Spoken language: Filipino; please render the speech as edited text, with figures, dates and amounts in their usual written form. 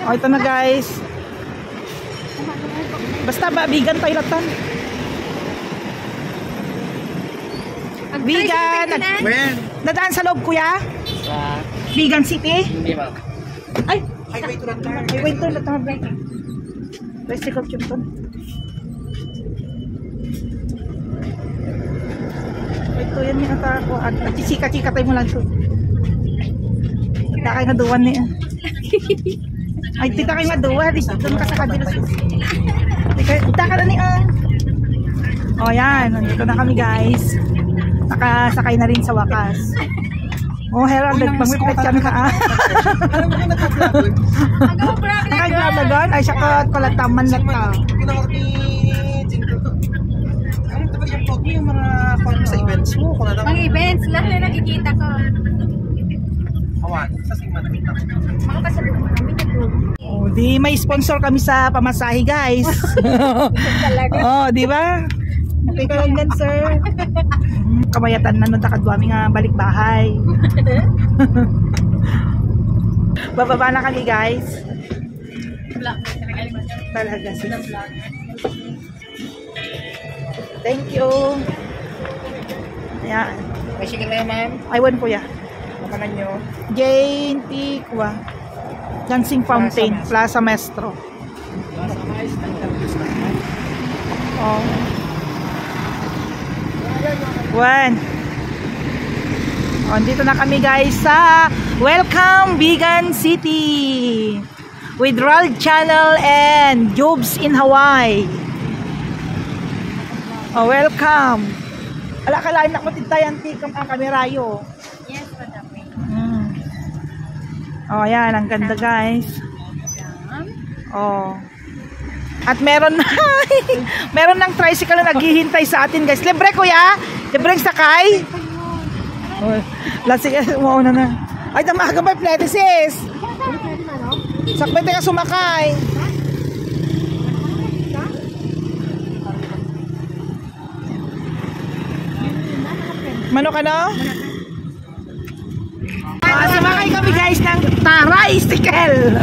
O, ito na guys. Basta ba, vegan toilatan. Vegan. Nadaan sa loob, kuya? Sa... Vegan City? Hindi ba? Ay! Highway to Latan. Highway to Latan. Bicycle tube to. Ito yan yung ata ko. At chika-chika tayo mo lang to. Tita kayo nga duwan niya. Ay, tita kayo nga duwan. Doon ka sa kabila. Tita ka na niya. O yan. Nandito na kami guys. Nakasakay na rin sa wakas. Oh, Herald, mag-reflect kami ka. Ano ba yung nagpa-vlog? Nakag-vlog? Ay, siya ka pala taman lang ta. Pinakot ni Jingle to. Ano ba yung vlog mo yung mga sa events mo? Mga events, lahat na nakikita ko. Awan, sa Sigma nakita ko. Mga pasalubong kami na group. Oh, di may sponsor kami sa pamasahe, guys. Oh, di ba? Okay ka lang yan, sir. Kamayatan na nakadwami nga balik bahay. Bababa na kami, guys. Talaga sila. Thank you. Ayan. May sige na ma'am. Aywan po ya. Makanan nyo. Jane Tikwa. Dancing Fountain, Plaza Maestro. Oh. One. Oh, dito na kami guys sa Welcome Vegan City with Rald Channel and Jobs in Hawaii. Oh, welcome. Ala ka lain ako tintayan tikam ang kamerayo. Yes, madam. Oh, yan ang ganda guys. Oh. At meron na meron ng tricycle na naghihintay sa atin guys. Libre kuya? Libre sakay? Oh, lasig umuuna na. Ay, tamaga ba plete sis? Sakbay tayo sumakay. Mano ka no? Sumakay kami guys ng tricycle.